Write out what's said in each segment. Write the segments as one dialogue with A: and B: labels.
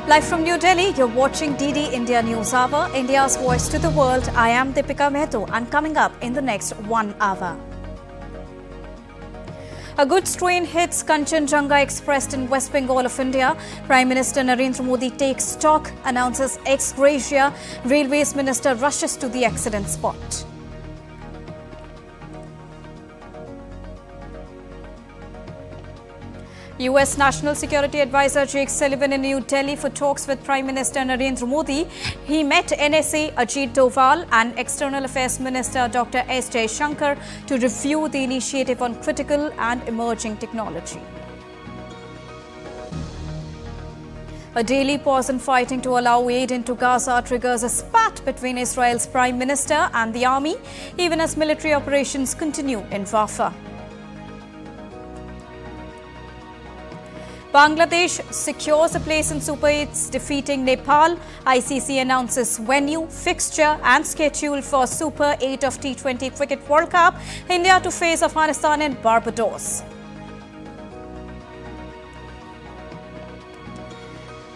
A: Live from New Delhi, you're watching DD India News Hour, India's voice to the world. I am Deepika Mehto, and coming up in the next 1 hour. A goods train hits Kanchanjungha Express in West Bengal of India. Prime Minister Narendra Modi takes stock, announces ex gratia. Railways Minister rushes to the accident spot. US National Security Advisor Jake Sullivan in New Delhi for talks with Prime Minister Narendra Modi. He met NSA Ajit Doval and External Affairs Minister Dr. S. Jaishankar to review the initiative on critical and emerging technology. A daily pause in fighting to allow aid into Gaza triggers a spat between Israel's Prime Minister and the army, even as military operations continue in Rafah. Bangladesh secures a place in Super 8's defeating Nepal. ICC announces venue, fixture and schedule for Super 8 of T20 Cricket World Cup. India to face Afghanistan and Barbados.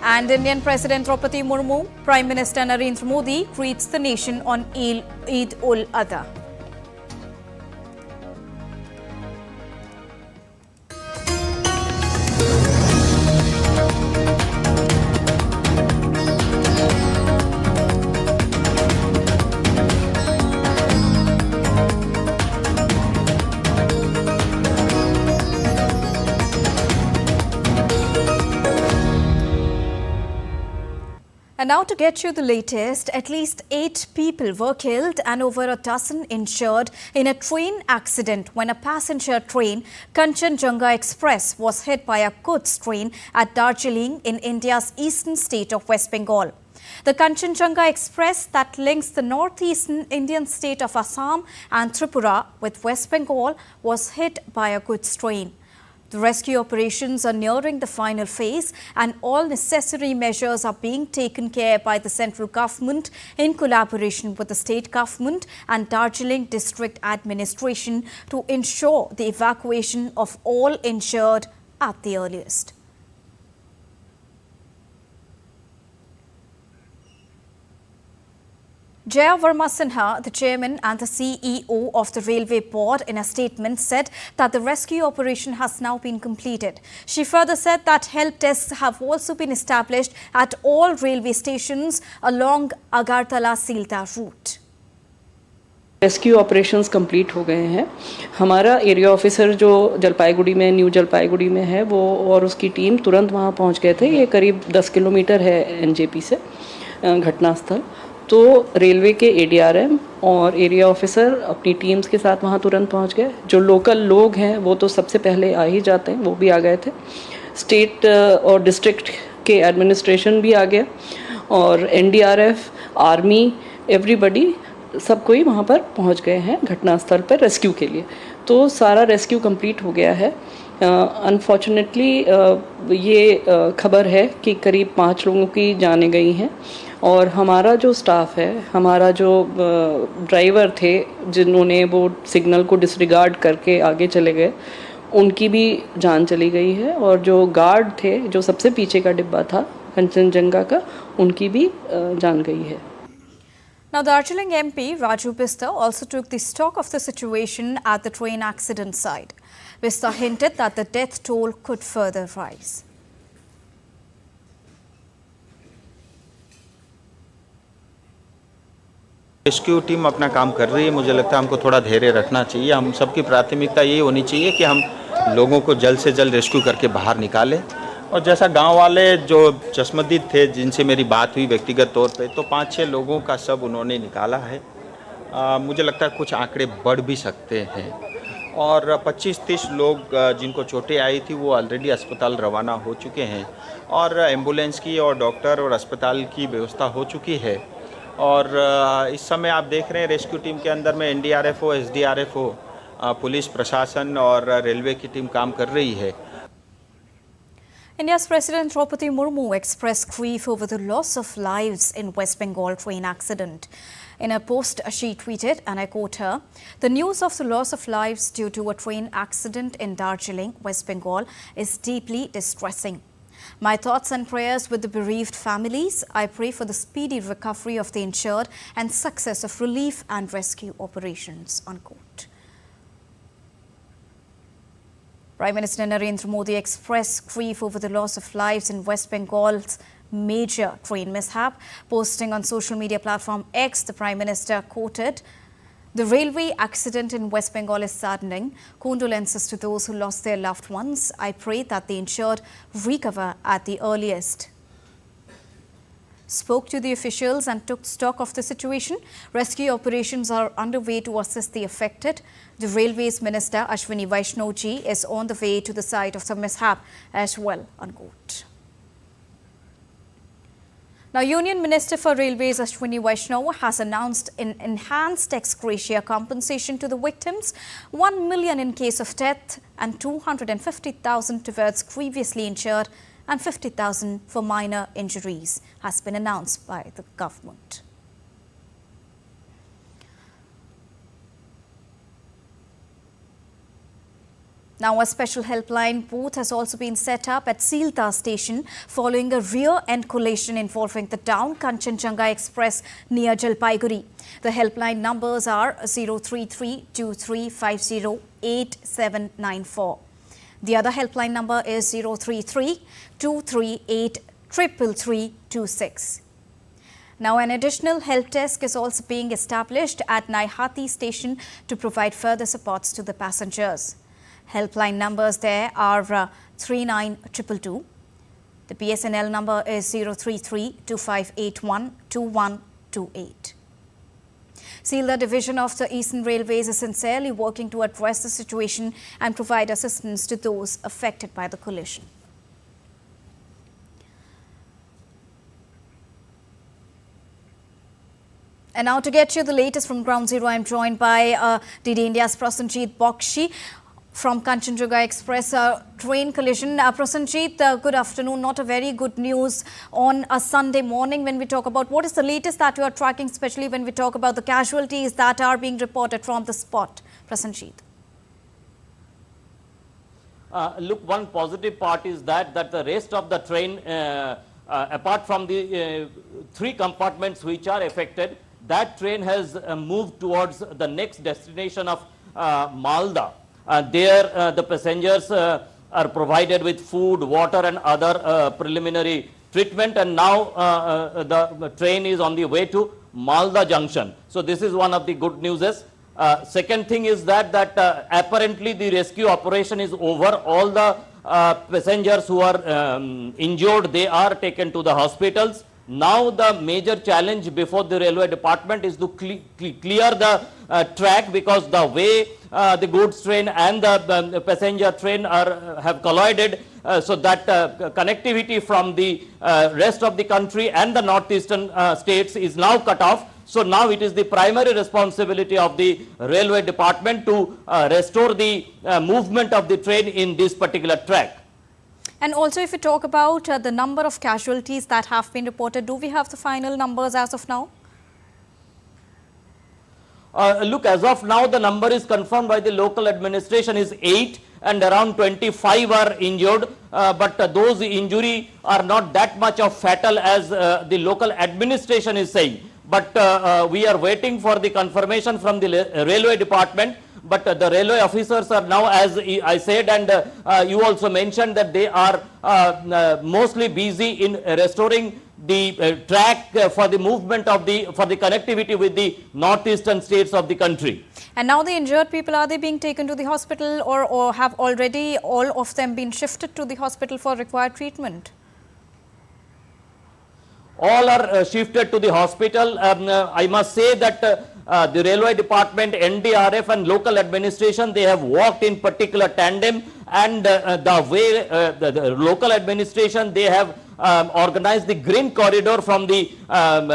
A: And Indian President Draupadi Murmu, Prime Minister Narendra Modi greets the nation on Eid-ul-Adha. And now to get you the latest, at least 8 people were killed and over a dozen injured in a train accident when a passenger train, Kanchanjungha Express, was hit by a goods train at Darjeeling in India's eastern state of West Bengal. The Kanchanjungha Express that links the northeastern Indian state of Assam and Tripura with West Bengal was hit by a goods train. The rescue operations are nearing the final phase and all necessary measures are being taken care by the central government in collaboration with the state government and Darjeeling district administration to ensure the evacuation of all injured at the earliest. Jaya Verma Sinha, the chairman and the CEO of the Railway Board, in a statement said that the rescue operation has now been completed. She further said that help desks have also been established at all railway stations along Agartala-Silta route.
B: Rescue operations complete हो गए हैं. हमारा area officer जो जलपाईगुड़ी में new Jalpaiguri में है वो और उसकी टीम तुरंत वहाँ पहुँच गए थे. ये करीब 10 किलोमीटर है एनजेपी से घटनास्थल. तो रेलवे के एडीआरएम और एरिया ऑफिसर अपनी टीम्स के साथ वहाँ तुरंत पहुँच गए. जो लोकल लोग हैं वो तो सबसे पहले आ ही जाते हैं, वो भी आ गए थे. स्टेट और डिस्ट्रिक्ट के एडमिनिस्ट्रेशन भी आ गया और एनडीआरएफ, आर्मी, एवरीबडी सब कोई वहाँ पर पहुँच गए हैं घटनास्थल पर रेस्क्यू के लिए. तो सारा रेस्क्यू कंप्लीट हो गया है. अनफॉर्चुनेटली ये खबर है कि करीब 5 लोगों की जानें गई हैं और हमारा जो स्टाफ है, हमारा जो ड्राइवर थे जिन्होंने वो सिग्नल को डिसरिगार्ड करके आगे चले गए, उनकी भी जान चली गई है. और जो गार्ड थे, जो सबसे पीछे का डिब्बा था कंचनजंगा का, उनकी भी जान गई है.
A: Now, Darjeeling MP Raju Bista also took the stock of the situation at the train accident site. Bista hinted that the death toll could further rise.
C: Rescue team अपना काम कर रही है. मुझे लगता है हमको थोड़ा धैर्य रखना चाहिए. हम सबकी प्राथमिकता ये होनी चाहिए कि हम लोगों को जल्द से जल्द रेस्क्यू करके बाहर निकालें. और जैसा गांव वाले जो चश्मदीद थे जिनसे मेरी बात हुई व्यक्तिगत तौर पे, तो 5-6 लोगों का सब उन्होंने निकाला है. मुझे लगता है कुछ आंकड़े बढ़ भी सकते हैं. और 25-30 लोग जिनको चोटें आई थी वो ऑलरेडी अस्पताल रवाना हो चुके हैं और एम्बुलेंस की और डॉक्टर और अस्पताल की व्यवस्था हो चुकी है. और इस समय आप देख रहे हैं रेस्क्यू टीम के अंदर में एनडीआरएफ हो, एसडीआरएफ हो, पुलिस प्रशासन और रेलवे की टीम काम कर रही है.
A: India's President Draupadi Murmu expressed grief over the loss of lives in West Bengal train accident. In a post, she tweeted, and I quote her, "The news of the loss of lives due to a train accident in Darjeeling, West Bengal is deeply distressing. My thoughts and prayers with the bereaved families. I pray for the speedy recovery of the injured and success of relief and rescue operations, unquote. Prime Minister Narendra Modi expressed grief over the loss of lives in West Bengal's major train mishap. Posting on social media platform X, the Prime Minister quoted, "The railway accident in West Bengal is saddening. Condolences to those who lost their loved ones. I pray that the injured recover at the earliest." Spoke to the officials and took stock of the situation. Rescue operations are underway to assist the affected. The Railways Minister Ashwini Vaishnaw is on the way to the site of the mishap as well, unquote. Now, Union Minister for Railways Ashwini Vaishnaw has announced an enhanced ex gratia compensation to the victims, 1 million in case of death and 250,000 towards grievously injured and 50,000 for minor injuries has been announced by the government. Now, a special helpline booth has also been set up at Sealta station following a rear-end collision involving the down Kanchanjungha Express near Jalpaiguri. The helpline numbers are 033-2350-8794. The other helpline number is 033-238-33326. Now, an additional help desk is also being established at Naihati station to provide further supports to the passengers. Helpline numbers there are 39222. The BSNL number is 033-2581-2128. Sealda Division of the Eastern Railways is sincerely working to address the situation and provide assistance to those affected by the collision. And now to get you the latest from Ground Zero, I am joined by DD India's Prasanjit Bakshi from Kanchanjungha Express train collision. Prasanjit, good afternoon. Not a very good news on a Sunday morning when we talk about what is the latest that you are tracking, especially when we talk about the casualties that are being reported from the spot. Prasanjit.
D: Look, one positive part is that the rest of the train, apart from the 3 compartments which are affected, that train has moved towards the next destination of Malda. There the passengers are provided with food, water and other preliminary treatment, and now the train is on the way to Malda junction. So this is one of the good newses. Second thing is that apparently the rescue operation is over. All the passengers who are injured, they are taken to the hospitals. Now the major challenge before the railway department is to clear the track, because the way the goods train and the passenger train have collided, so that connectivity from the rest of the country and the northeastern states is now cut off. So now it is the primary responsibility of the railway department to restore the movement of the train in this particular track.
A: And also, if you talk about the number of casualties that have been reported, do we have the final numbers as of now?
D: Look, as of now, the number is confirmed by the local administration is 8 and around 25 are injured. But those injuries are not that much of fatal as the local administration is saying. But we are waiting for the confirmation from the railway department. But the railway officers are now, as I said, and you also mentioned, that they are mostly busy in restoring the track for the movement of for the connectivity with the northeastern states of the country.
A: And now the injured people, are they being taken to the hospital, or have already all of them been shifted to the hospital for required treatment?
D: All are shifted to the hospital. I must say that the railway department, NDRF and local administration, they have worked in particular tandem, and the way the local administration, they have organized the green corridor from the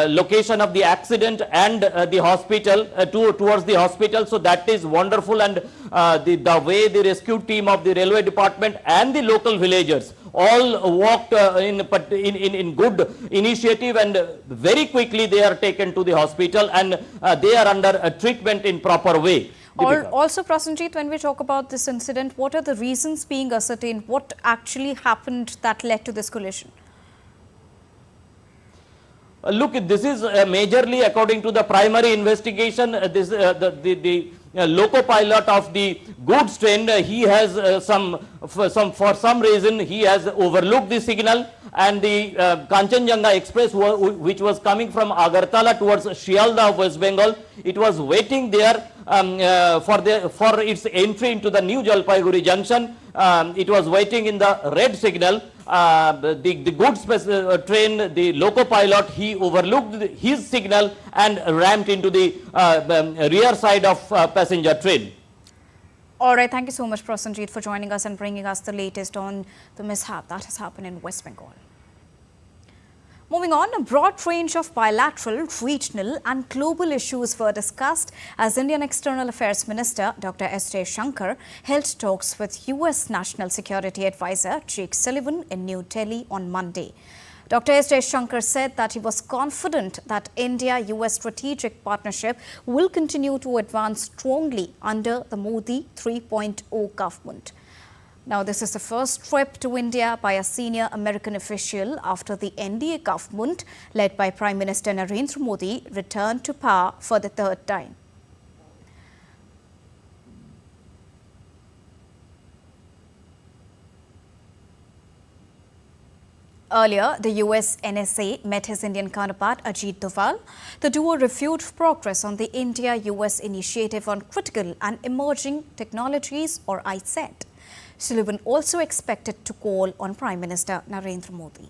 D: location of the accident and the hospital towards the hospital. So that is wonderful, and the way the rescue team of the railway department and the local villagers all worked in good initiative, and very quickly they are taken to the hospital, and they are under treatment in proper way. Deepika.
A: Also, Prasenjit, when we talk about this incident, what are the reasons being ascertained? What actually happened that led to this collision?
D: Look, this is majorly according to the primary investigation. This the loco pilot of the goods train, he has for some reason he has overlooked the signal, and the Kanchanjungha Express, which was coming from Agartala towards Shialdah, West Bengal, it was waiting there for its entry into the New Jalpaiguri junction. It was waiting in the red signal. The goods train, the loco pilot, he overlooked his signal and rammed into the rear side of passenger train.
A: All right, thank you so much, Prasenjit, for joining us and bringing us the latest on the mishap that has happened in West Bengal. Moving on, a broad range of bilateral, regional and global issues were discussed as Indian External Affairs Minister Dr. S. Jaishankar held talks with US National Security Advisor Jake Sullivan in New Delhi on Monday. Dr. S. Jaishankar said that he was confident that India-US strategic partnership will continue to advance strongly under the Modi 3.0 government. Now, this is the first trip to India by a senior American official after the NDA government, led by Prime Minister Narendra Modi, returned to power for the third time. Earlier, the US NSA met his Indian counterpart Ajit Doval. The duo reviewed progress on the India-US Initiative on Critical and Emerging Technologies, or ICET. Sullivan also expected to call on Prime Minister Narendra Modi.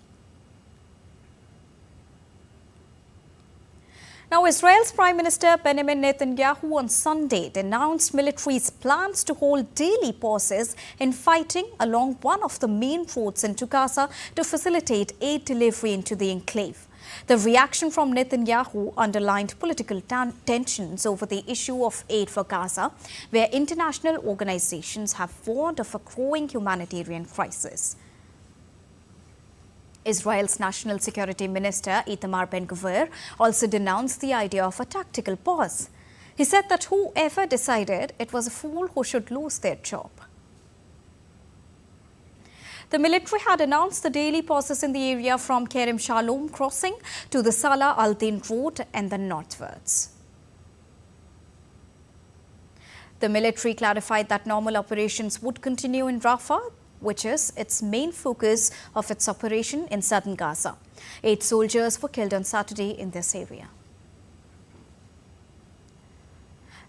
A: Now, Israel's Prime Minister Benjamin Netanyahu on Sunday denounced military's plans to hold daily pauses in fighting along one of the main roads into Gaza to facilitate aid delivery into the enclave. The reaction from Netanyahu underlined political tensions over the issue of aid for Gaza, where international organizations have warned of a growing humanitarian crisis. Israel's National Security Minister Itamar Ben-Gvir also denounced the idea of a tactical pause. He said that whoever decided it was a fool who should lose their job. The military had announced the daily pauses in the area from Kerem Shalom crossing to the Salah al-Din road and then northwards. The military clarified that normal operations would continue in Rafah, which is its main focus of its operation in southern Gaza. 8 soldiers were killed on Saturday in this area.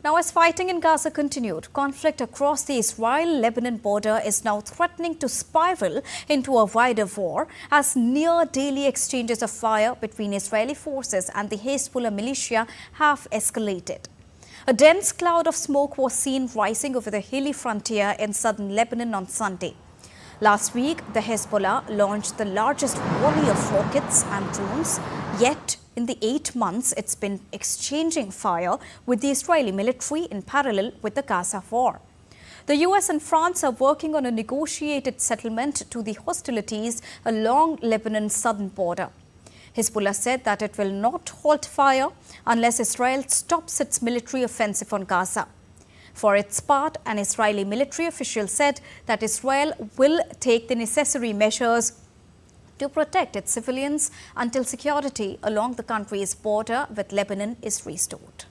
A: Now, as fighting in Gaza continued, conflict across the Israel-Lebanon border is now threatening to spiral into a wider war as near daily exchanges of fire between Israeli forces and the Hezbollah militia have escalated. A dense cloud of smoke was seen rising over the hilly frontier in southern Lebanon on Sunday. Last week, the Hezbollah launched the largest volley of rockets and drones, yet in the 8 months, it's been exchanging fire with the Israeli military in parallel with the Gaza war. The US and France are working on a negotiated settlement to the hostilities along Lebanon's southern border. Hezbollah said that it will not halt fire unless Israel stops its military offensive on Gaza. For its part, an Israeli military official said that Israel will take the necessary measures to protect its civilians until security along the country's border with Lebanon is restored.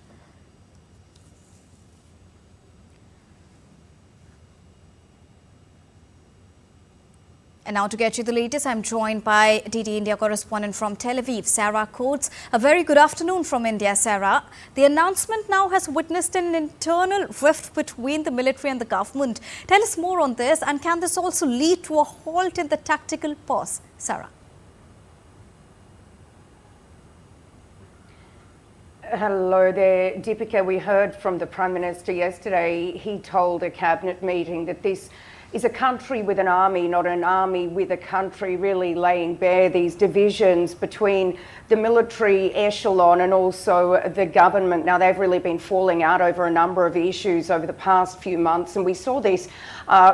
A: And now to get you the latest, I'm joined by DD India correspondent from Tel Aviv, Sarah Coates. A very good afternoon from India, Sarah. The announcement now has witnessed an internal rift between the military and the government. Tell us more on this, and can this also lead to a halt in the tactical pause? Sarah.
E: Hello there, Deepika. We heard from the Prime Minister yesterday. He told a cabinet meeting that this is a country with an army, not an army with a country, really laying bare these divisions between the military echelon and also the government. Now, they've really been falling out over a number of issues over the past few months, and we saw this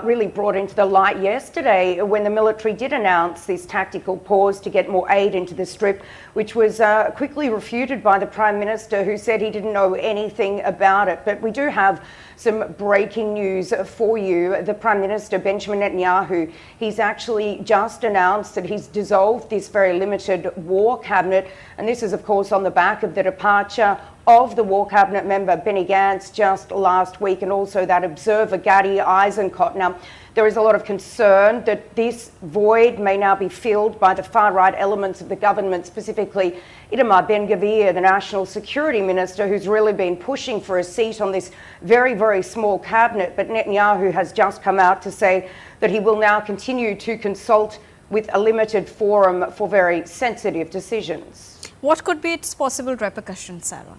E: really brought into the light yesterday when the military did announce this tactical pause to get more aid into the Strip, which was quickly refuted by the Prime Minister, who said he didn't know anything about it. But we do have some breaking news for you. The Prime Minister, Benjamin Netanyahu, he's actually just announced that he's dissolved this very limited war cabinet. And this is, of course, on the back of the departure of the War Cabinet member Benny Gantz just last week, and also that observer Gadi Eisenkot. Now, there is a lot of concern that this void may now be filled by the far-right elements of the government, specifically Itamar Ben-Gvir, the National Security Minister, who's really been pushing for a seat on this very, very small cabinet. But Netanyahu has just come out to say that he will now continue to consult with a limited forum for very sensitive decisions.
A: What could be its possible repercussions, Sarah?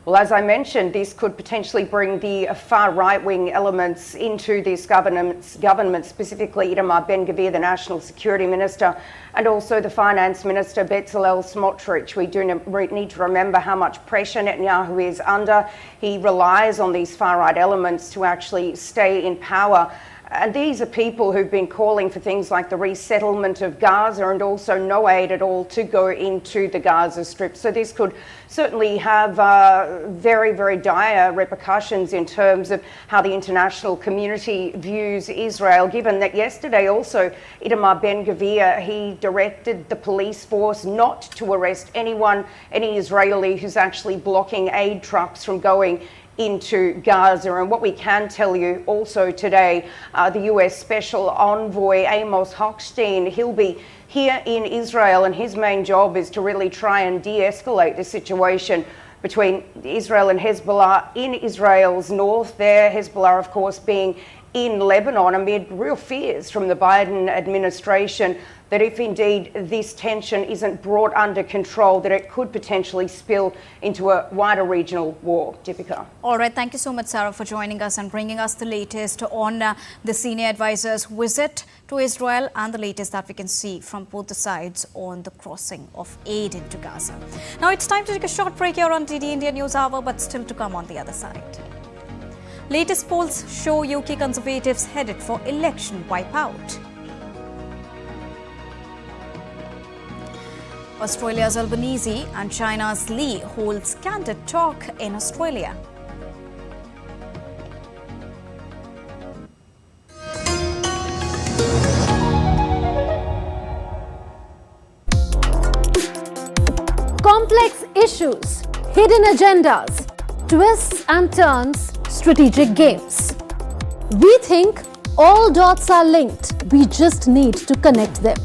E: Well, as I mentioned, this could potentially bring the far right-wing elements into this government, specifically Itamar Ben-Gvir, the National Security Minister, and also the Finance Minister, Bezalel Smotrich. We do need to remember how much pressure Netanyahu is under. He relies on these far-right elements to actually stay in power. And these are people who've been calling for things like the resettlement of Gaza and also no aid at all to go into the Gaza Strip. So this could certainly have very, very dire repercussions in terms of how the international community views Israel, given that yesterday also Itamar Ben-Gvir, he directed the police force not to arrest any Israeli who's actually blocking aid trucks from going into Gaza. And what we can tell you also today, the US Special Envoy Amos Hochstein, he'll be here in Israel, and his main job is to really try and de-escalate the situation between Israel and Hezbollah in Israel's north there. Hezbollah, of course, being in Lebanon amid real fears from the Biden administration that if indeed this tension isn't brought under control, that it could potentially spill into a wider regional war. Deepika.
A: All right. Thank you so much, Sarah, for joining us and bringing us the latest on the senior advisor's visit to Israel and the latest that we can see from both the sides on the crossing of aid into Gaza. Now it's time to take a short break here on DD India News Hour, but still to come on the other side. Latest polls show UK Conservatives headed for election wipeout. Australia's Albanese and China's Li holds candid talk in Australia.
F: Complex issues, hidden agendas, twists and turns, strategic games. We think all dots are linked. We just need to connect them.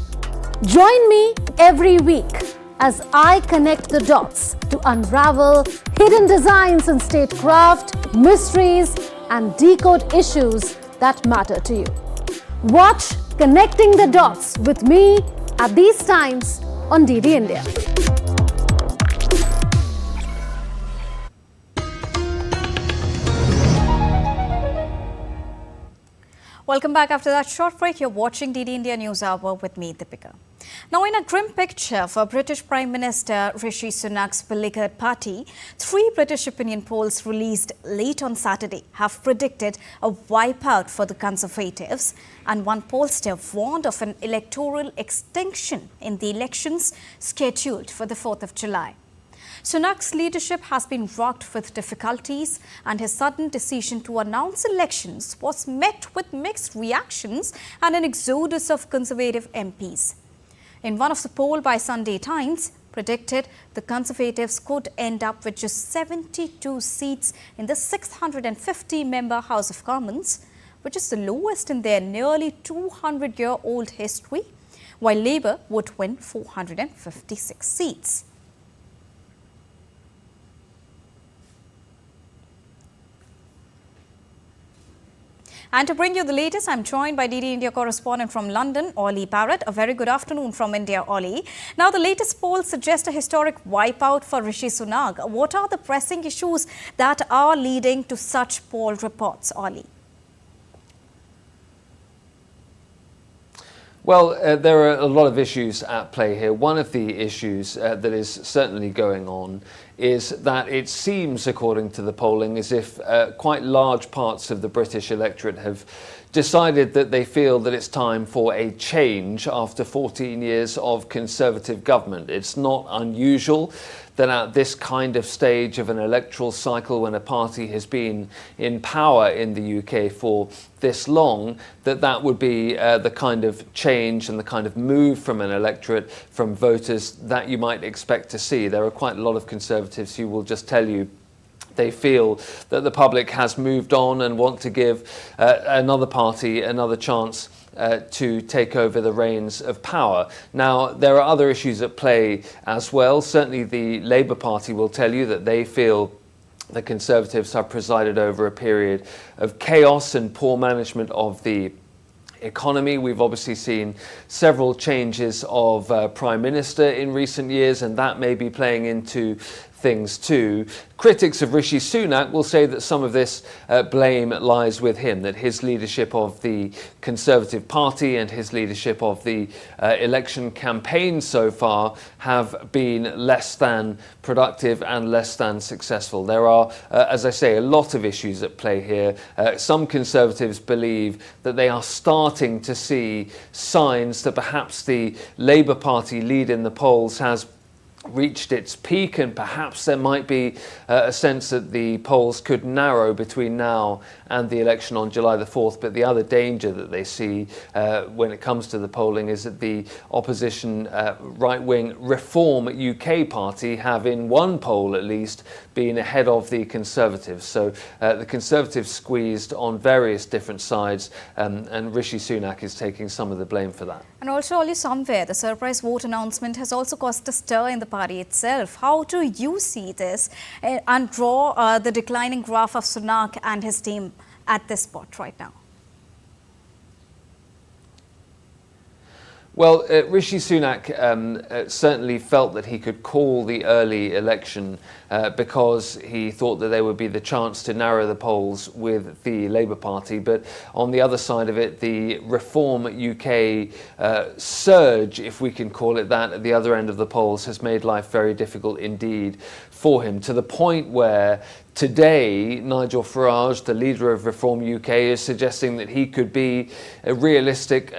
F: Join me every week as I connect the dots to unravel hidden designs in statecraft, mysteries, and decode issues that matter to you. Watch Connecting the Dots with me at these times on DD India.
A: Welcome back after that short break. You're watching DD India News Hour with me, Deepika. Now, in a grim picture for British Prime Minister Rishi Sunak's beleaguered party, 3 British opinion polls released late on Saturday have predicted a wipeout for the Conservatives, and one pollster warned of an electoral extinction in the elections scheduled for the 4th of July. Sunak's leadership has been rocked with difficulties, and his sudden decision to announce elections was met with mixed reactions and an exodus of Conservative MPs. In one of the polls by Sunday Times, predicted the Conservatives could end up with just 72 seats in the 650-member House of Commons, which is the lowest in their nearly 200-year-old history, while Labour would win 456 seats. And to bring you the latest, I'm joined by DD India correspondent from London, Ollie Barrett. A very good afternoon from India, Ollie. Now, the latest polls suggest a historic wipeout for Rishi Sunak. What are the pressing issues that are leading to such poll reports, Ollie?
G: Well, there are a lot of issues at play here. One of the issues that is certainly going on is that it seems, according to the polling, as if quite large parts of the British electorate have decided that they feel that it's time for a change after 14 years of Conservative government. It's not unusual that at this kind of stage of an electoral cycle, when a party has been in power in the UK for this long, that would be the kind of change and the kind of move from an electorate, from voters, that you might expect to see. There are quite a lot of Conservatives who will just tell you they feel that the public has moved on and want to give another party another chance to take over the reins of power. Now, there are other issues at play as well. Certainly the Labour Party will tell you that they feel the Conservatives have presided over a period of chaos and poor management of the economy. We've obviously seen several changes of Prime Minister in recent years, and that may be playing into things too. Critics of Rishi Sunak will say that some of this blame lies with him, that his leadership of the Conservative Party and his leadership of the election campaign so far have been less than productive and less than successful. There are, as I say, a lot of issues at play here. Some Conservatives believe that they are starting to see signs that perhaps the Labour Party lead in the polls has reached its peak, and perhaps there might be a sense that the polls could narrow between now and the election on July the 4th. But the other danger that they see when it comes to the polling is that the opposition right-wing Reform UK party have, in one poll at least, been ahead of the Conservatives. So the Conservatives squeezed on various different sides, and Rishi Sunak is taking some of the blame for that.
A: And also, only somewhere, the surprise vote announcement has also caused a stir in the party itself. How do you see this and draw the declining graph of Sunak and his team at this spot right now?
G: Well, Rishi Sunak certainly felt that he could call the early election because he thought that there would be the chance to narrow the polls with the Labour Party. But on the other side of it, the Reform UK surge, if we can call it that, at the other end of the polls has made life very difficult indeed for him, to the point where today Nigel Farage, the leader of Reform UK, is suggesting that he could be a realistic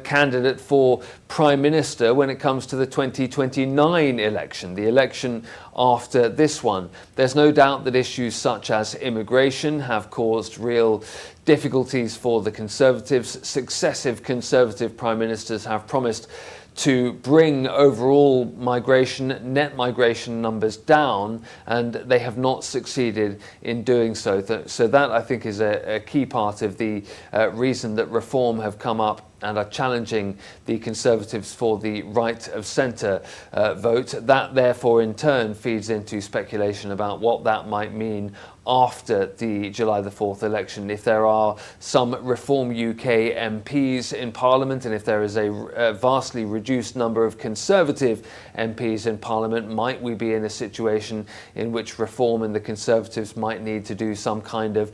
G: candidate for Prime Minister when it comes to the 2029 election, the election after this one. There's no doubt that issues such as immigration have caused real difficulties for the Conservatives. Successive Conservative Prime Ministers have promised to bring overall net migration numbers down, and they have not succeeded in doing so. So that, I think, is a key part of the reason that Reform have come up and are challenging the Conservatives for the right of centre vote. That, therefore, in turn feeds into speculation about what that might mean after the July the 4th election. If there are some Reform UK MPs in Parliament, and if there is a vastly reduced number of Conservative MPs in Parliament, might we be in a situation in which Reform and the Conservatives might need to do some kind of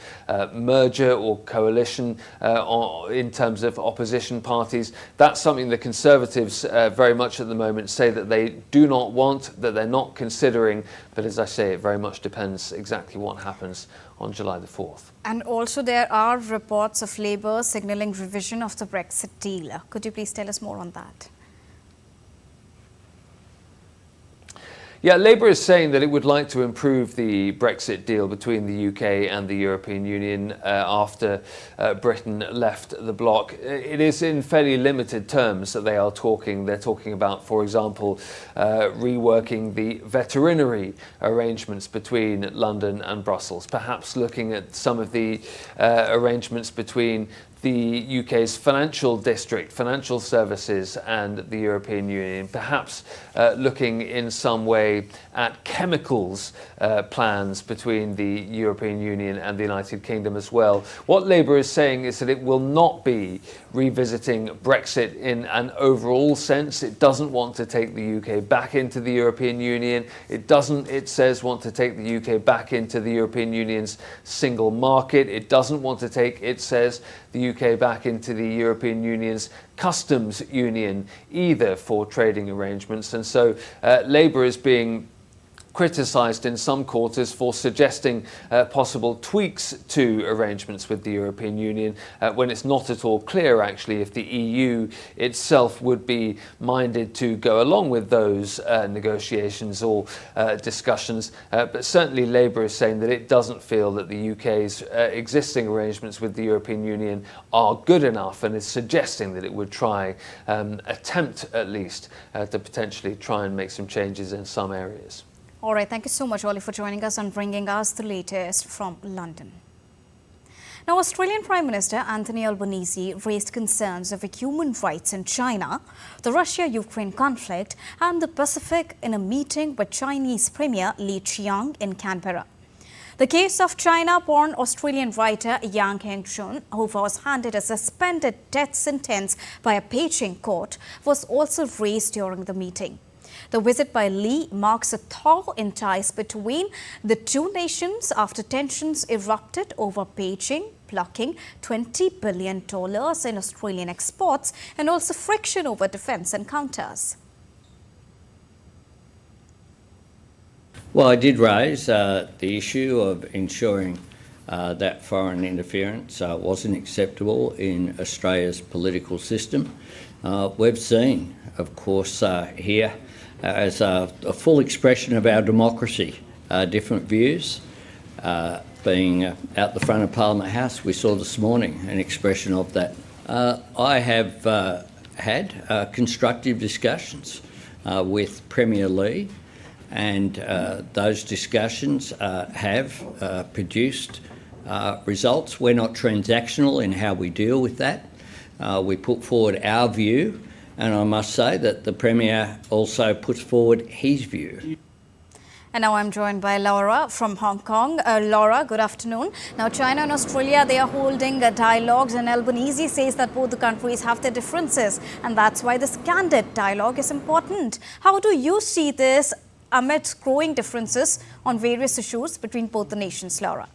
G: merger or coalition in terms of opposition parties? That's something the Conservatives very much at the moment say that they do not want, that they're not considering. But as I say, it very much depends exactly what happens on July the 4th.
A: And also there are reports of Labour signalling revision of the Brexit deal. Could you please tell us more on that?
G: Yeah, Labour is saying that it would like to improve the Brexit deal between the UK and the European Union after Britain left the bloc. It is in fairly limited terms that they are talking. They're talking about, for example, reworking the veterinary arrangements between London and Brussels, perhaps looking at some of the arrangements between the UK's financial district, financial services and the European Union, perhaps looking in some way at chemicals plans between the European Union and the United Kingdom as well. What Labour is saying is that it will not be revisiting Brexit in an overall sense. It doesn't want to take the UK back into the European Union. It doesn't, it says, want to take the UK back into the European Union's single market. It doesn't want to take, it says, the UK back into the European Union's customs union either for trading arrangements. And so Labour is being criticised in some quarters for suggesting possible tweaks to arrangements with the European Union when it's not at all clear actually if the EU itself would be minded to go along with those negotiations or discussions. But certainly Labour is saying that it doesn't feel that the UK's existing arrangements with the European Union are good enough, and is suggesting that it would try, attempt at least, to potentially try and make some changes in some areas.
A: All right, thank you so much, Ollie, for joining us and bringing us the latest from London. Now, Australian Prime Minister Anthony Albanese raised concerns over human rights in China, the Russia-Ukraine conflict and the Pacific in a meeting with Chinese Premier Li Qiang in Canberra. The case of China-born Australian writer Yang Henshun, who was handed a suspended death sentence by a Beijing court, was also raised during the meeting. The visit by Li marks a thaw in ties between the two nations after tensions erupted over Beijing blocking $20 billion in Australian exports and also friction over defence encounters.
H: Well, I did raise the issue of ensuring that foreign interference wasn't acceptable in Australia's political system. We've seen, of course, here as a full expression of our democracy, different views being out the front of Parliament House. We saw this morning an expression of that. I have had constructive discussions with Premier Li, and those discussions have produced results. We're not transactional in how we deal with that. We put forward our view, and I must say that the Premier also puts forward his view.
A: And now I'm joined by Laura from Hong Kong. Laura, good afternoon. Now, China and Australia, they are holding dialogues, and Albanese says that both the countries have their differences, and that's why this candid dialogue is important. How do you see this amidst growing differences on various issues between both the nations, Laura?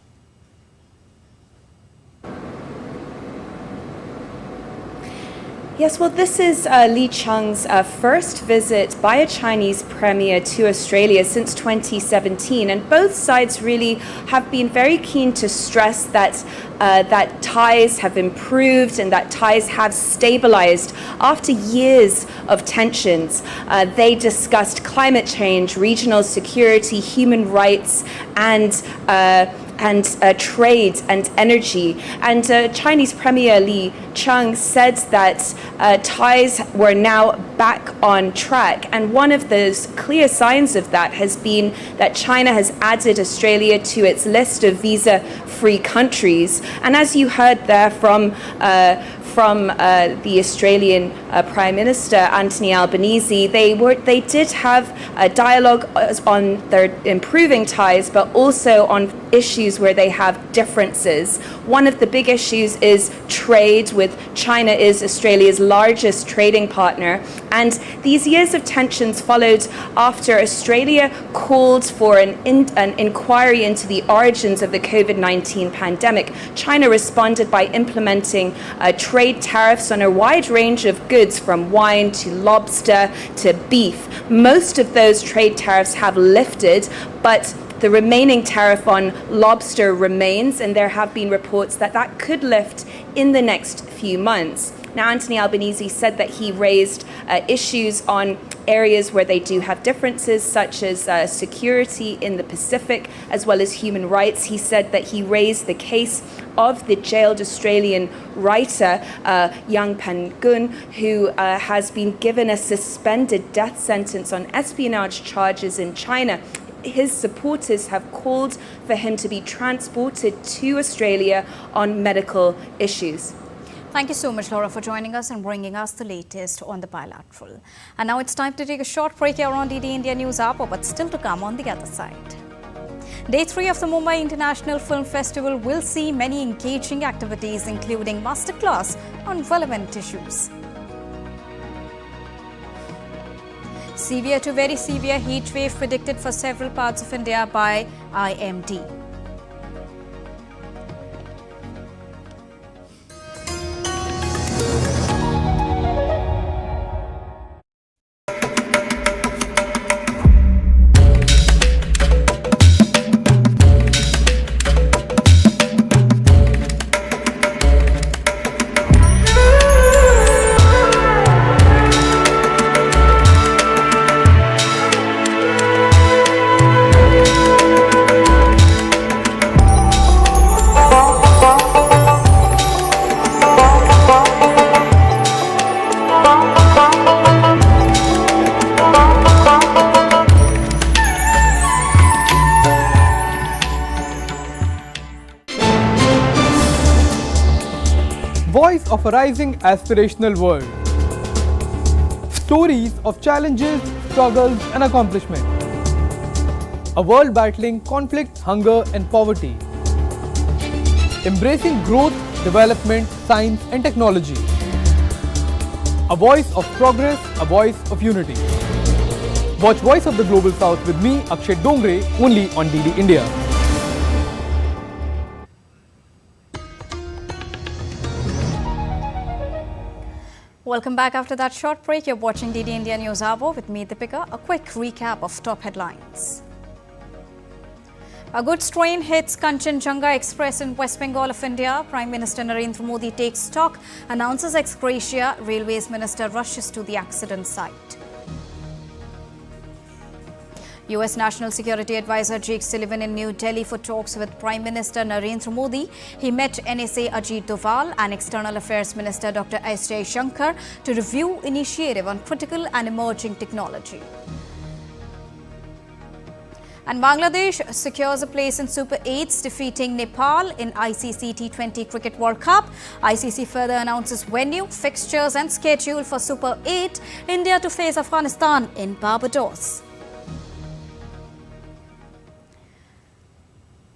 I: Yes, well, this is Li Qiang's first visit by a Chinese premier to Australia since 2017, and both sides really have been very keen to stress that that ties have improved and that ties have stabilized after years of tensions. They discussed climate change, regional security, human rights, and trade and energy. And Chinese Premier Li Qiang said that ties were now back on track. And one of those clear signs of that has been that China has added Australia to its list of visa-free countries. And as you heard there from the Australian Prime Minister Anthony Albanese, they did have a dialogue on their improving ties, but also on issues where they have differences. One of the big issues is trade, with China is Australia's largest trading partner, and these years of tensions followed after Australia called for an inquiry into the origins of the COVID-19 pandemic. China responded by implementing trade tariffs on a wide range of goods, from wine to lobster to beef. Most of those trade tariffs have lifted, but the remaining tariff on lobster remains, and there have been reports that that could lift in the next few months. Now, Anthony Albanese said that he raised issues on areas where they do have differences, such as security in the Pacific, as well as human rights. He said that he raised the case of the jailed Australian writer, Yang Pan-gun, who has been given a suspended death sentence on espionage charges in China. His supporters have called for him to be transported to Australia on medical issues.
A: Thank you so much, Laura, for joining us and bringing us the latest on the bilateral. And now it's time to take a short break here on DD India News Hour, but still to come on the other side. Day 3 of the Mumbai International Film Festival will see many engaging activities, including masterclass on relevant issues. Severe to very severe heat wave predicted for several parts of India by IMD.
J: Voice of a rising aspirational world. Stories of challenges, struggles and accomplishment. A world battling conflict, hunger and poverty. Embracing growth, development, science and technology. A voice of progress, a voice of unity. Watch Voice of the Global South with me, Akshay Dongre, only on DD India.
A: Welcome back after that short break. You're watching DD India News Hour with me, Deepika. A quick recap of top headlines. A goods train hits Kanchanjungha Express in West Bengal of India. Prime Minister Narendra Modi takes stock, announces ex gratia. Railways Minister rushes to the accident site. US National Security Advisor Jake Sullivan in New Delhi for talks with Prime Minister Narendra Modi. He met NSA Ajit Doval and External Affairs Minister Dr. S. Jaishankar to review initiative on critical and emerging technology. And Bangladesh secures a place in Super 8s, defeating Nepal in ICC T20 Cricket World Cup. ICC further announces venue, fixtures and schedule for Super 8. India to face Afghanistan in Barbados.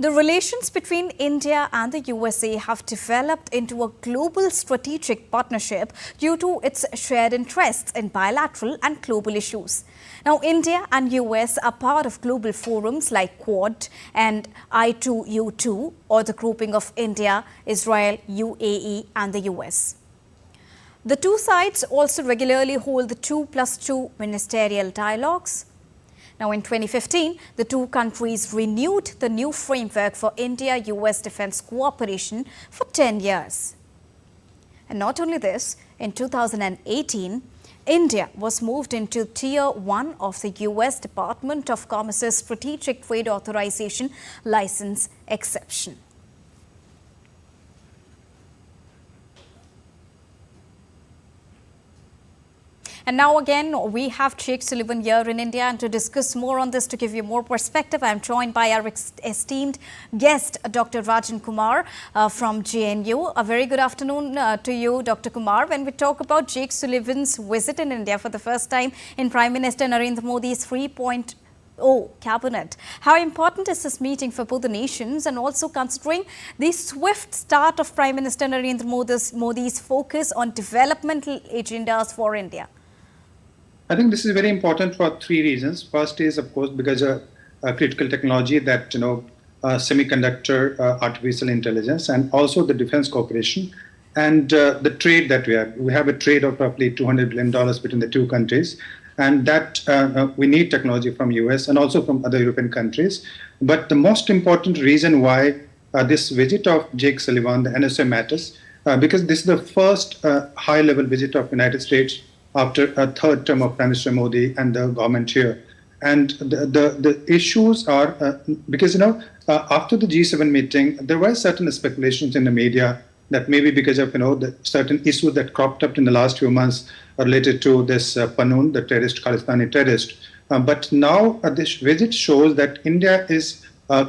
A: The relations between India and the USA have developed into a global strategic partnership due to its shared interests in bilateral and global issues. Now, India and US are part of global forums like Quad and I2U2, or the grouping of India, Israel, UAE and the US. The two sides also regularly hold the 2+2 ministerial dialogues. Now, in 2015, the two countries renewed the new framework for India-US defense cooperation for 10 years. And not only this, in 2018, India was moved into Tier 1 of the US Department of Commerce's Strategic Trade Authorization License exception. And now again, we have Jake Sullivan here in India, and to discuss more on this, to give you more perspective, I am joined by our esteemed guest, Dr. Rajan Kumar from JNU. A very good afternoon to you, Dr. Kumar. When we talk about Jake Sullivan's visit in India for the first time in Prime Minister Narendra Modi's 3.0 cabinet, how important is this meeting for both the nations, and also considering the swift start of Prime Minister Narendra Modi's focus on developmental agendas for India?
K: I think this is very important for three reasons. First is, of course, because of critical technology that, semiconductor, artificial intelligence, and also the defense cooperation and the trade that we have. We have a trade of roughly $200 billion between the two countries, and that we need technology from US and also from other European countries. But the most important reason why this visit of Jake Sullivan, the NSA matters, because this is the first high-level visit of United States after a third term of Prime Minister Modi and the government here. And the issues are, because, after the G7 meeting, there were certain speculations in the media that maybe because of, the certain issues that cropped up in the last few months related to this Panoon, the terrorist, Khalistani terrorist. But now this visit shows that India is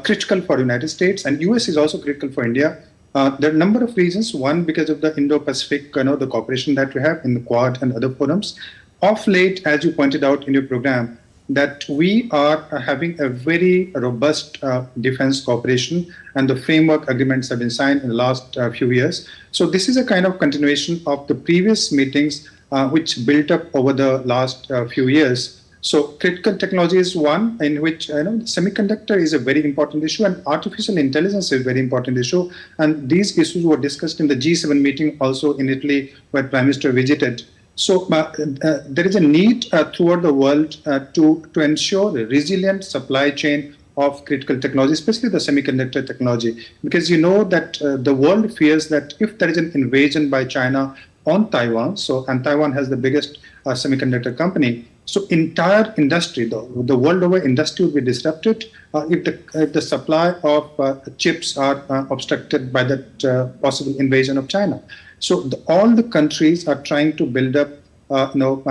K: critical for the United States, and US is also critical for India. There are a number of reasons. One, because of the Indo-Pacific, the cooperation that we have in the Quad and other forums. Of late, as you pointed out in your program, that we are having a very robust defense cooperation, and the framework agreements have been signed in the last few years. So this is a kind of continuation of the previous meetings which built up over the last few years. So critical technology is one in which semiconductor is a very important issue, and artificial intelligence is a very important issue. And these issues were discussed in the G7 meeting also in Italy, where Prime Minister visited. So there is a need throughout the world to ensure a resilient supply chain of critical technology, especially the semiconductor technology, because you know that the world fears that if there is an invasion by China on Taiwan, and Taiwan has the biggest semiconductor company, so entire industry, the world over industry will be disrupted if the supply of chips are obstructed by that possible invasion of China. So all the countries are trying to build up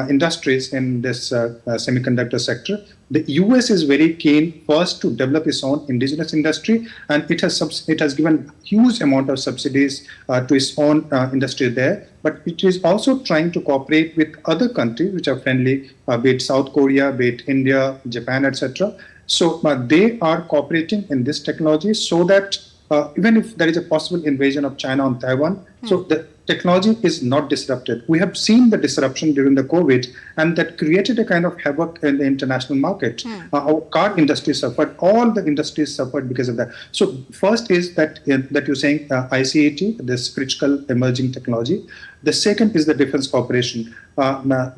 K: industries in this semiconductor sector. The US is very keen first to develop its own indigenous industry, and it has given huge amount of subsidies to its own industry there. But it is also trying to cooperate with other countries which are friendly, be it South Korea, be it India, Japan, etc. So they are cooperating in this technology so that even if there is a possible invasion of China on Taiwan, so the technology is not disrupted. We have seen the disruption during the COVID, and that created a kind of havoc in the international market. Our car industry suffered, all the industries suffered because of that. So first is that you're saying ICET, this critical emerging technology. The second is the defense cooperation,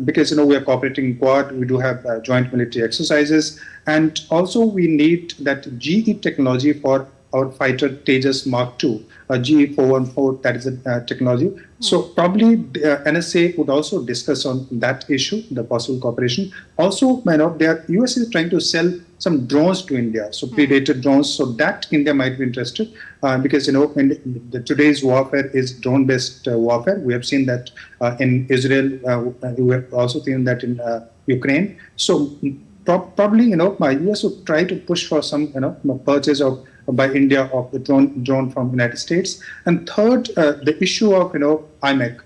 K: because we are cooperating in Quad, we do have joint military exercises, and also we need that GE technology for our fighter Tejas Mark II, GE 414, that is a technology. So probably NSA would also discuss on that issue, the possible cooperation. Also, the US is trying to sell some drones to India, so Predator drones, so that India might be interested, because today's warfare is drone-based warfare. We have seen that in Israel. We have also seen that in Ukraine. So probably, my US would try to push for some, purchase of by India of the drone from United States. And third, the issue of, IMEC,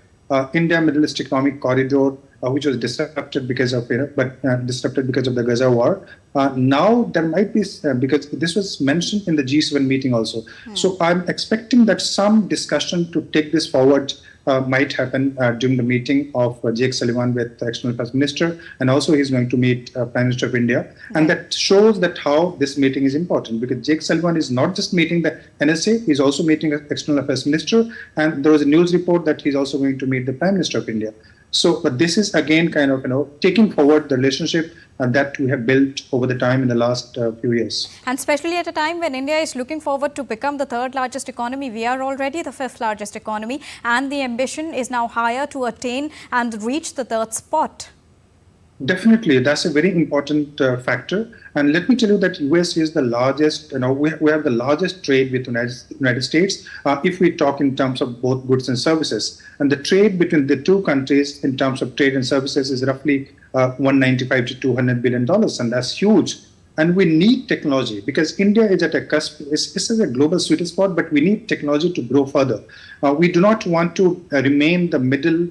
K: India Middle East Economic Corridor, which was disrupted because of, disrupted because of the Gaza war. Now there might be, because this was mentioned in the G7 meeting also. So I'm expecting that some discussion to take this forward might happen during the meeting of Jake Sullivan with the External Affairs Minister, and also he's going to meet Prime Minister of India. And that shows that how this meeting is important, because Jake Sullivan is not just meeting the NSA, he's also meeting the External Affairs Minister, and there was a news report that he's also going to meet the Prime Minister of India. So, but this is again kind of, taking forward the relationship that we have built over the time in the last few years.
A: And especially at a time when India is looking forward to become the third largest economy. We are already the fifth largest economy, and the ambition is now higher to attain and reach the third spot.
K: Definitely, that's a very important factor. And let me tell you that US is the largest, we have the largest trade with United States if we talk in terms of both goods and services. And the trade between the two countries in terms of trade and services is roughly $195 to $200 billion, and that's huge. And we need technology, because India is at a cusp. This is a global sweet spot, but we need technology to grow further. We do not want to remain the middle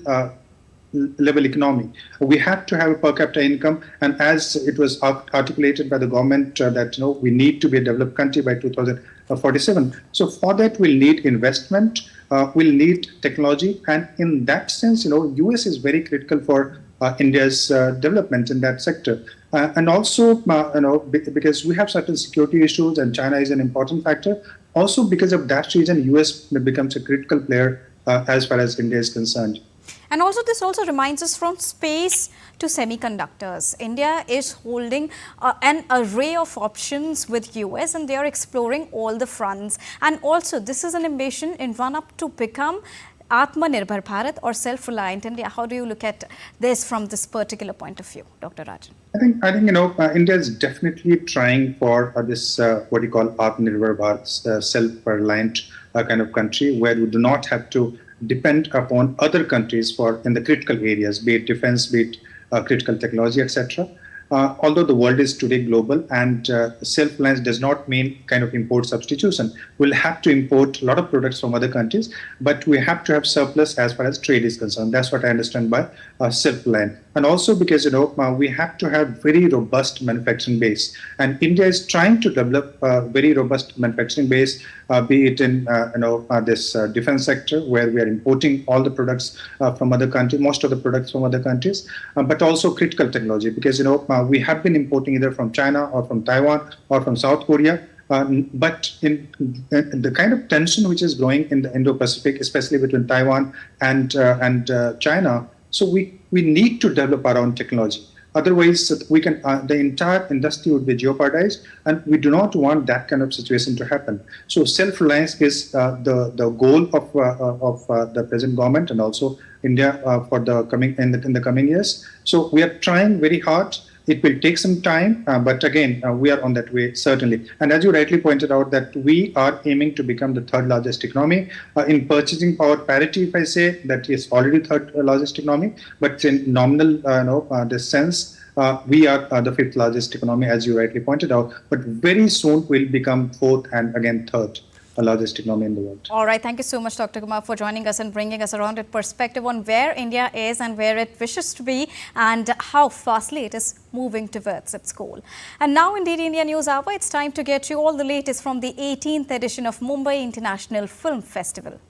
K: level economy. We have to have a per capita income, and as it was articulated by the government that we need to be a developed country by 2047. So for that we'll need investment, we'll need technology, and in that sense, US is very critical for India's development in that sector. And also, because we have certain security issues, and China is an important factor. Also, because of that reason, US becomes a critical player as far as India is concerned.
A: And also, this also reminds us from space to semiconductors. India is holding an array of options with US, and they are exploring all the fronts. And also, this is an ambition in run-up to become Atmanirbhar Bharat, or self-reliant India. How do you look at this from this particular point of view, Dr. Rajan?
K: I think India is definitely trying for this what you call Atmanirbhar Bharat, self-reliant kind of country, where we do not have to depend upon other countries in the critical areas, be it defense, be it critical technology, etc. although the world is today global and self-reliance does not mean kind of import substitution, we'll have to import a lot of products from other countries, but we have to have surplus as far as trade is concerned. That's what I understand by self-reliance. And also because, we have to have very robust manufacturing base. And India is trying to develop a very robust manufacturing base, be it in, this defense sector where we are importing all the products from other countries, most of the products from other countries, but also critical technology because, we have been importing either from China or from Taiwan or from South Korea. But in the kind of tension which is growing in the Indo-Pacific, especially between Taiwan and China, so we need to develop our own technology. Otherwise, we can the entire industry would be jeopardized, and we do not want that kind of situation to happen. So, self-reliance is the goal of the present government and also India for the coming years. So, we are trying very hard. It will take some time, but again, we are on that way, certainly. And as you rightly pointed out, that we are aiming to become the third largest economy. In purchasing power parity, if I say, that is already third largest economy, but in nominal the sense, we are the fifth largest economy, as you rightly pointed out. But very soon, we'll become fourth and again third largest economy in the world.
A: All right. Thank you so much, Dr. Kumar, for joining us and bringing us a rounded perspective on where India is and where it wishes to be and how fastly it is moving towards its goal. And now in DD India News Hour, it's time to get you all the latest from the 18th edition of Mumbai International Film Festival.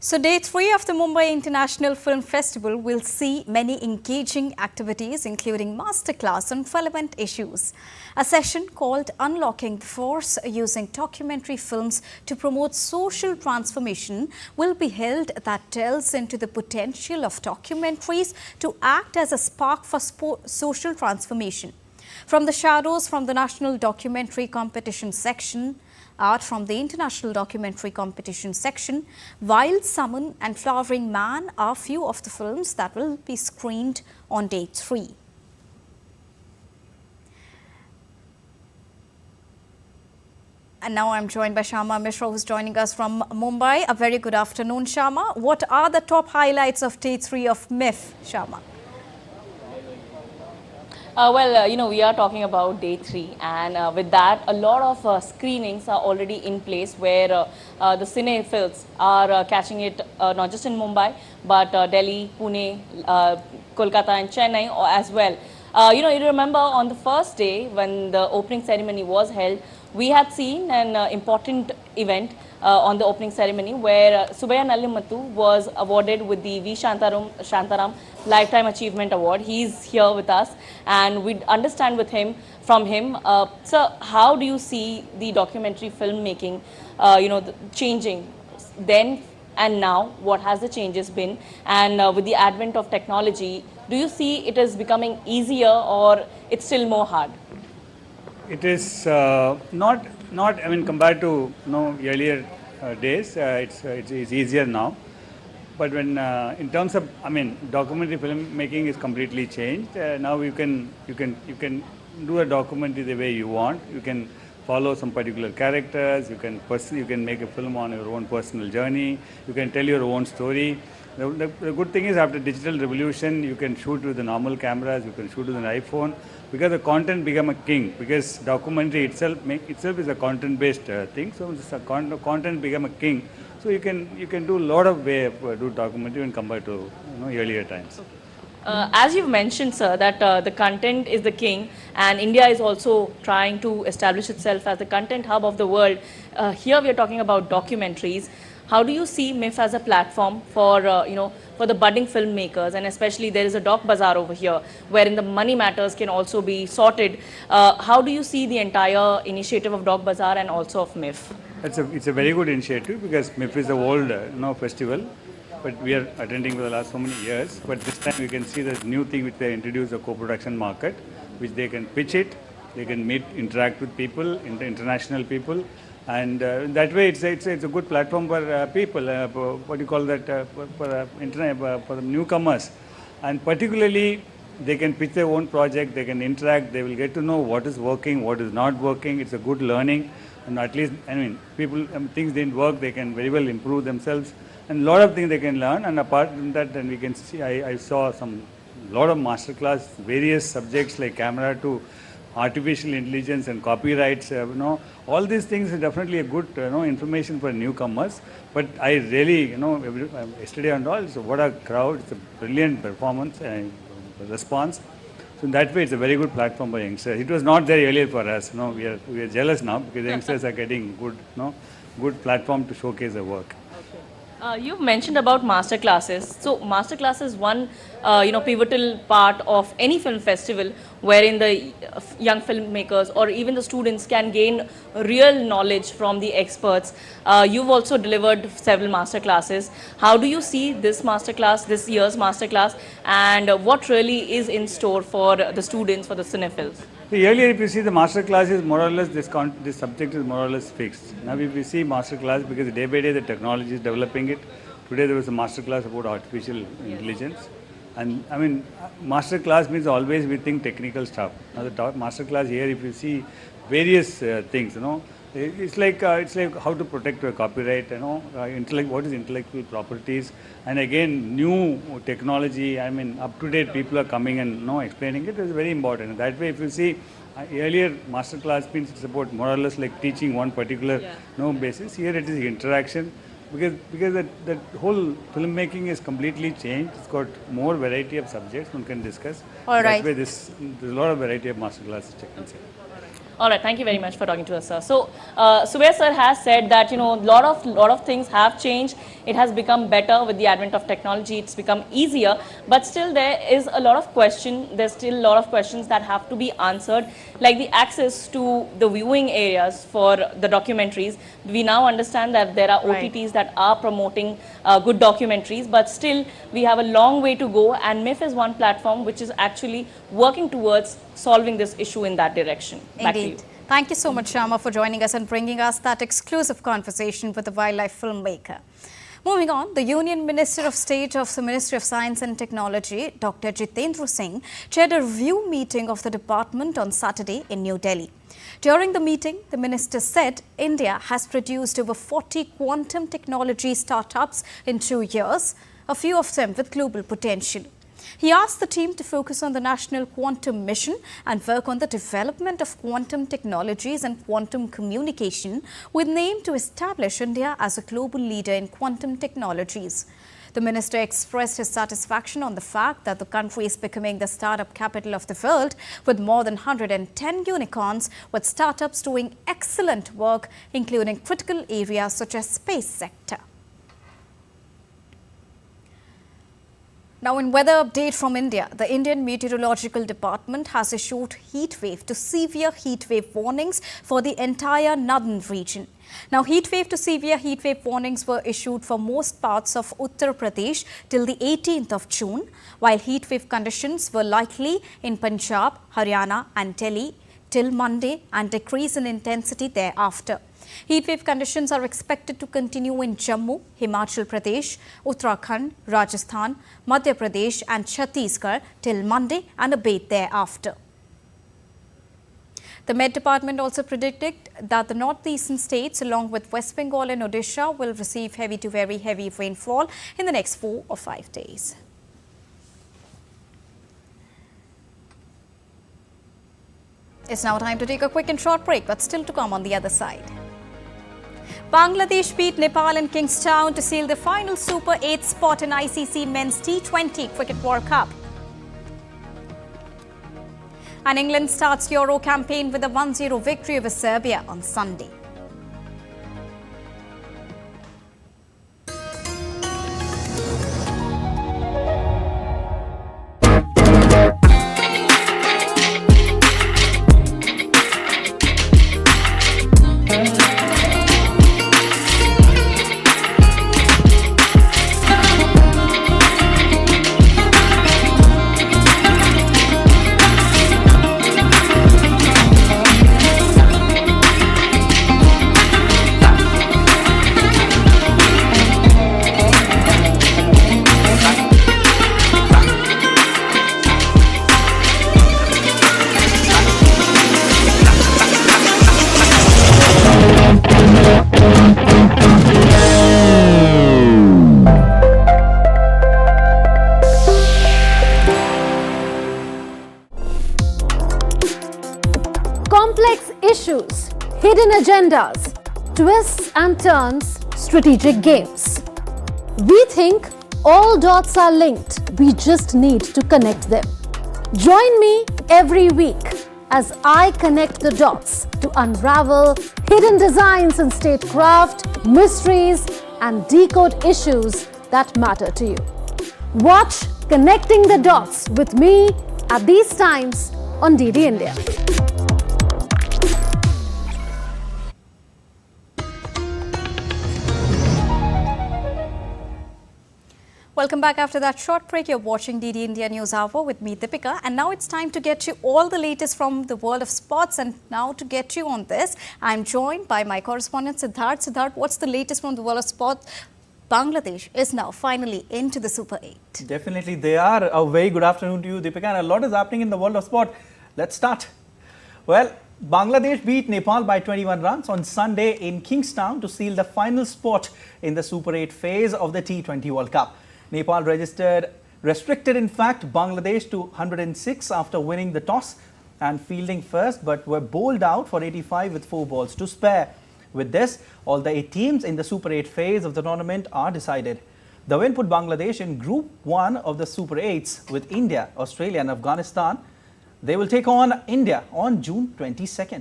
A: So day 3 of the Mumbai International Film Festival will see many engaging activities including masterclass on relevant issues. A session called Unlocking the Force using documentary films to promote social transformation will be held that delves into the potential of documentaries to act as a spark for social transformation. From the shadows from the National Documentary Competition section, art from the International Documentary Competition section, Wild Salmon and Flowering Man are few of the films that will be screened on day 3. And now I'm joined by Shama Mishra, who's joining us from Mumbai. A very good afternoon, Shama. What are the top highlights of day 3 of MIF, Shama?
L: We are talking about day 3, and with that, a lot of screenings are already in place where the cinephiles are catching it not just in Mumbai, but Delhi, Pune, Kolkata and Chennai as well. You remember on the first day when the opening ceremony was held, we had seen an important event on the opening ceremony where Subaya Nallimattu was awarded with the V. Shantaram Lifetime Achievement Award. He's here with us and we'd understand from him. Sir, how do you see the documentary filmmaking, changing then and now? What has the changes been? And with the advent of technology, do you see it is becoming easier or it's still more hard?
M: It is not. I mean, compared to earlier days, it's easier now. But when in terms of, documentary filmmaking is completely changed. Now you can do a documentary the way you want. You can follow some particular characters. You can make a film on your own personal journey. You can tell your own story. The good thing is, after digital revolution, you can shoot with the normal cameras. You can shoot with an iPhone. Because the content become a king, because documentary itself is a content-based thing. So the content become a king. So you can do a lot of way of do documentary when compared to earlier times.
L: As you've mentioned, sir, that the content is the king, and India is also trying to establish itself as the content hub of the world. Here we are talking about documentaries. How do you see MIF as a platform for for the budding filmmakers, and especially there is a doc bazaar over here wherein the money matters can also be sorted. How do you see the entire initiative of doc bazaar and also of MIF?
M: It's a very good initiative because MIF is an old festival, but we are attending for the last so many years. But this time we can see the new thing which they introduced, the co-production market, which they can pitch it, they can interact with people, international people. And that way, it's a good platform for people. What do you call that? For internet, for the newcomers, and particularly they can pitch their own project, they can interact, they will get to know what is working, what is not working. It's a good learning, and at least, I mean, people, things didn't work, they can very well improve themselves, and a lot of things they can learn. And apart from that, then we can see, I saw lot of masterclass, various subjects like camera to artificial intelligence and copyrights, all these things are definitely a good, information for newcomers. But I really, yesterday and all, so what a crowd, it's a brilliant performance and response. So in that way, it's a very good platform for youngsters. It was not there earlier for us. We are jealous now because youngsters are getting good platform to showcase their work.
L: You've mentioned about master classes. So master class is one pivotal part of any film festival wherein the young filmmakers or even the students can gain real knowledge from the experts. You've also delivered several master classes. How do you see this master class, this year's master class, and what really is in store for the students, for the cinephiles?
M: Earlier, if you see the master class is more or less, this subject is more or less fixed. Now if you see master class, because day by day the technology is developing it. Today there was a master class about artificial intelligence. And I mean, master class means always we think technical stuff. Now the master class here, if you see various things, it's like how to protect your copyright, what is intellectual properties, and again new technology. I mean, up to date people are coming and explaining it is very important. That way, if you see earlier master class means it's about more or less like teaching one particular basis. Here it is interaction. Because that whole filmmaking is completely changed. It's got more variety of subjects one can discuss.
L: All right.
M: That way there's a lot of variety of master classes you can say.
L: All right, thank you very much for talking to us, sir. So, Subir sir has said that, lot of things have changed. It has become better with the advent of technology. It's become easier, but still there is a lot of there's still a lot of questions that have to be answered, like the access to the viewing areas for the documentaries. We now understand that there are OTTs that are promoting good documentaries, but still we have a long way to go, and MIF is one platform which is actually working towards solving this issue in that direction. Back to you.
A: Thank you so much, Shyama, for joining us and bringing us that exclusive conversation with the wildlife filmmaker. Moving on, the Union Minister of State of the Ministry of Science and Technology, Dr. Jitendra Singh, chaired a review meeting of the department on Saturday in New Delhi. During the meeting, the minister said India has produced over 40 quantum technology startups in 2 years, a few of them with global potential. He asked the team to focus on the National Quantum Mission and work on the development of quantum technologies and quantum communication with an aim to establish India as a global leader in quantum technologies. The minister expressed his satisfaction on the fact that the country is becoming the startup capital of the world with more than 110 unicorns, with startups doing excellent work, including critical areas such as space sector. Now, in weather update from India, the Indian Meteorological Department has issued heat wave to severe heat wave warnings for the entire northern region. Now, heat wave to severe heat wave warnings were issued for most parts of Uttar Pradesh till the 18th of June, while heat wave conditions were likely in Punjab, Haryana and Delhi till Monday and decrease in intensity thereafter. Heatwave conditions are expected to continue in Jammu, Himachal Pradesh, Uttarakhand, Rajasthan, Madhya Pradesh and Chhattisgarh till Monday and abate thereafter. The Met Department also predicted that the northeastern states along with West Bengal and Odisha will receive heavy to very heavy rainfall in the next 4 or 5 days. It's now time to take a quick and short break, but still to come on the other side. Bangladesh beat Nepal in Kingstown to seal the final Super 8 spot in ICC Men's T20 Cricket World Cup. And England starts Euro campaign with a 1-0 victory over Serbia on Sunday.
F: agendas, twists and turns, strategic games. We think all dots are linked. We just need to connect them. Join me every week as I connect the dots to unravel hidden designs in statecraft, mysteries, and decode issues that matter to you. Watch Connecting the Dots with me at these times on DD India.
A: Welcome back after that short break. You're watching DD India News Hour with me, Deepika. And now it's time to get you all the latest from the world of sports. And now to get you on this, I'm joined by my correspondent, Siddharth. Siddharth, what's the latest from the world of sports? Bangladesh is now finally into the Super 8.
N: Definitely they are. A very good afternoon to you, Deepika. And a lot is happening in the world of sport. Let's start. Well, Bangladesh beat Nepal by 21 runs on Sunday in Kingstown to seal the final spot in the Super 8 phase of the T20 World Cup. Nepal restricted in fact Bangladesh to 106 after winning the toss and fielding first, but were bowled out for 85 with 4 balls to spare. With this, all the 8 teams in the Super 8 phase of the tournament are decided. The win put Bangladesh in Group 1 of the Super 8s with India, Australia and Afghanistan. They will take on India on June 22nd.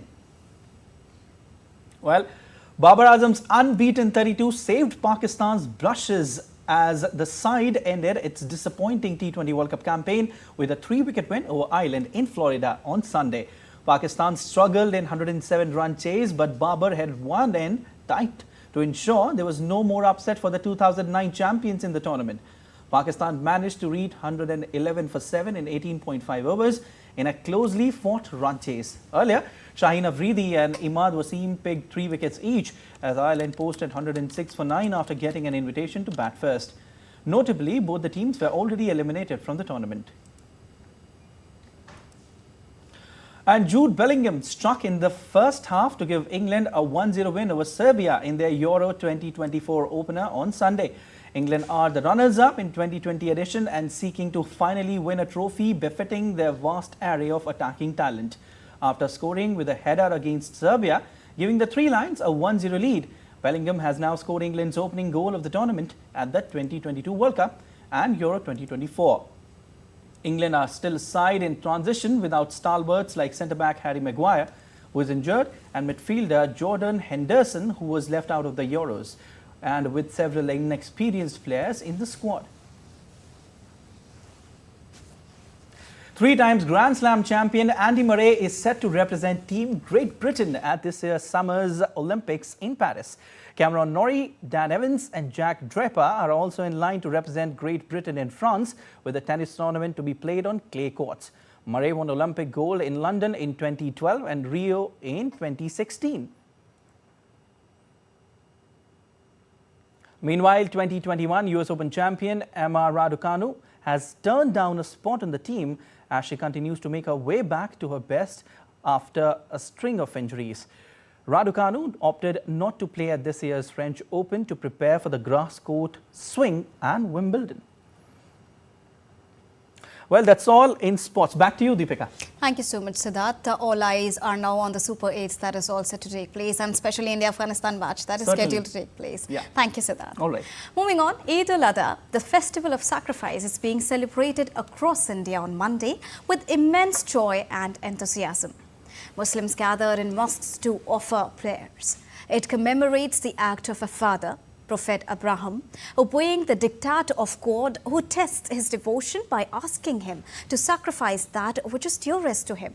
N: Well, Babar Azam's unbeaten 32 saved Pakistan's blushes as the side ended its disappointing T20 World Cup campaign with a 3-wicket win over Ireland in Florida on Sunday. Pakistan struggled in 107-run chase, but Babar had one end tight to ensure there was no more upset for the 2009 champions in the tournament. Pakistan managed to reach 111 for 7 in 18.5 overs in a closely fought run chase. Earlier, Shaheen Afridi and Imad Wasim picked 3 wickets each as Ireland posted 106 for 9 after getting an invitation to bat first. Notably, both the teams were already eliminated from the tournament. And Jude Bellingham struck in the first half to give England a 1-0 win over Serbia in their Euro 2024 opener on Sunday. England are the runners-up in 2020 edition and seeking to finally win a trophy befitting their vast array of attacking talent. After scoring with a header against Serbia, giving the Three Lions a 1-0 lead, Bellingham has now scored England's opening goal of the tournament at the 2022 World Cup and Euro 2024. England are still a side in transition without stalwarts like centre-back Harry Maguire, who is injured, and midfielder Jordan Henderson, who was left out of the Euros, and with several inexperienced players in the squad. 3 times Grand Slam champion Andy Murray is set to represent Team Great Britain at this year's Summer's Olympics in Paris. Cameron Norrie, Dan Evans and Jack Draper are also in line to represent Great Britain in France, with the tennis tournament to be played on clay courts. Murray won Olympic gold in London in 2012 and Rio in 2016. Meanwhile, 2021 US Open champion Emma Raducanu has turned down a spot on the team as she continues to make her way back to her best after a string of injuries. Raducanu opted not to play at this year's French Open to prepare for the grass court swing and Wimbledon. Well, that's all in sports. Back to you, Deepika.
A: Thank you so much, Siddharth. All eyes are now on the Super 8s that is all set to take place, and especially India-Afghanistan match that is scheduled to take place.
N: Yeah.
A: Thank you, Siddharth.
N: All right.
A: Moving on, Eid-ul-Adha, the festival of sacrifice, is being celebrated across India on Monday with immense joy and enthusiasm. Muslims gather in mosques to offer prayers. It commemorates the act of a father, Prophet Abraham, obeying the diktat of God, who tests his devotion by asking him to sacrifice that which is dearest to him.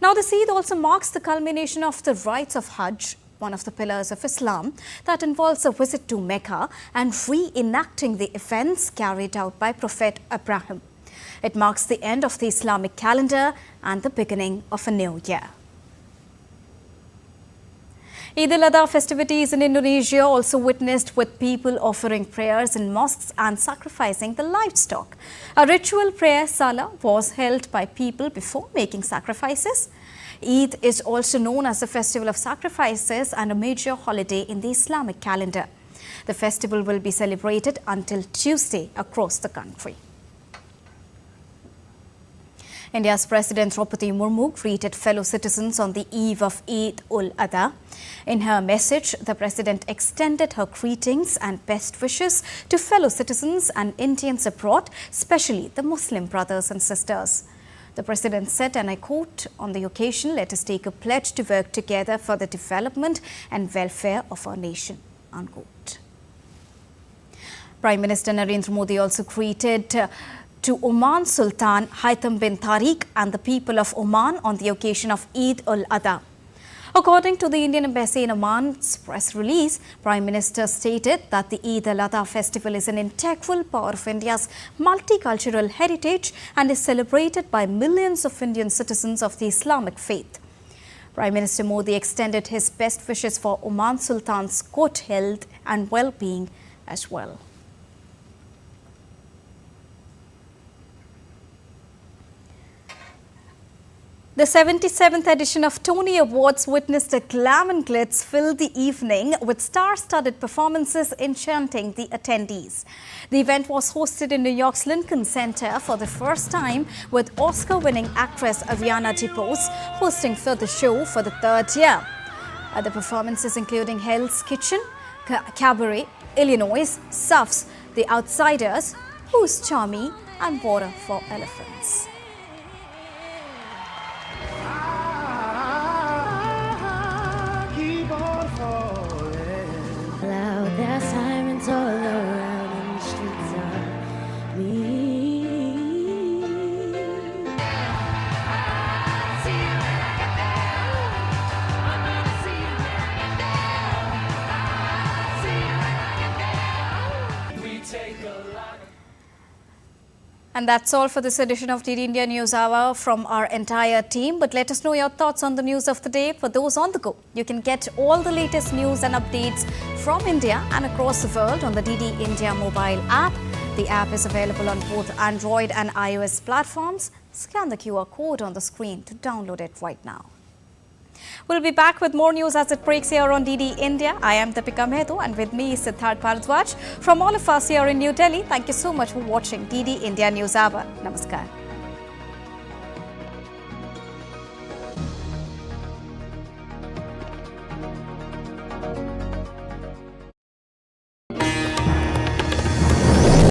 A: Now, the Eid also marks the culmination of the rites of Hajj, one of the pillars of Islam, that involves a visit to Mecca and reenacting the events carried out by Prophet Abraham. It marks the end of the Islamic calendar and the beginning of a new year. Eid-ul-Adha festivities in Indonesia also witnessed with people offering prayers in mosques and sacrificing the livestock. A ritual prayer salah was held by people before making sacrifices. Eid is also known as the festival of sacrifices and a major holiday in the Islamic calendar. The festival will be celebrated until Tuesday across the country. India's President Draupadi Murmu greeted fellow citizens on the eve of Eid-ul-Adha. In her message, the President extended her greetings and best wishes to fellow citizens and Indians abroad, especially the Muslim brothers and sisters. The President said, and I quote, "On the occasion, let us take a pledge to work together for the development and welfare of our nation," unquote. Prime Minister Narendra Modi also greeted to Oman Sultan Haitham bin Tariq and the people of Oman on the occasion of Eid-ul-Adha. According to the Indian Embassy in Oman's press release, Prime Minister stated that the Eid-ul-Adha festival is an integral part of India's multicultural heritage and is celebrated by millions of Indian citizens of the Islamic faith. Prime Minister Modi extended his best wishes for Oman Sultan's good health and well-being as well. The 77th edition of Tony Awards witnessed a glam and glitz fill the evening with star-studded performances enchanting the attendees. The event was hosted in New York's Lincoln Center for the first time, with Oscar-winning actress Ariana DeBose hosting for the show for the third year. Other performances including Hell's Kitchen, Cabaret, Illinois, Suffs, The Outsiders, Who's Charmy and Water for Elephants.
O: There are sirens all around in the streets of me.
A: And that's all for this edition of DD India News Hour from our entire team. But let us know your thoughts on the news of the day. For those on the go, you can get all the latest news and updates from India and across the world on the DD India mobile app. The app is available on both Android and iOS platforms. Scan the QR code on the screen to download it right now. We'll be back with more news as it breaks here on DD India. I am Deepika Mehto, and with me is Siddharth Bharadwaj. From all of us here in New Delhi, thank you so much for watching DD India News Hour. Namaskar.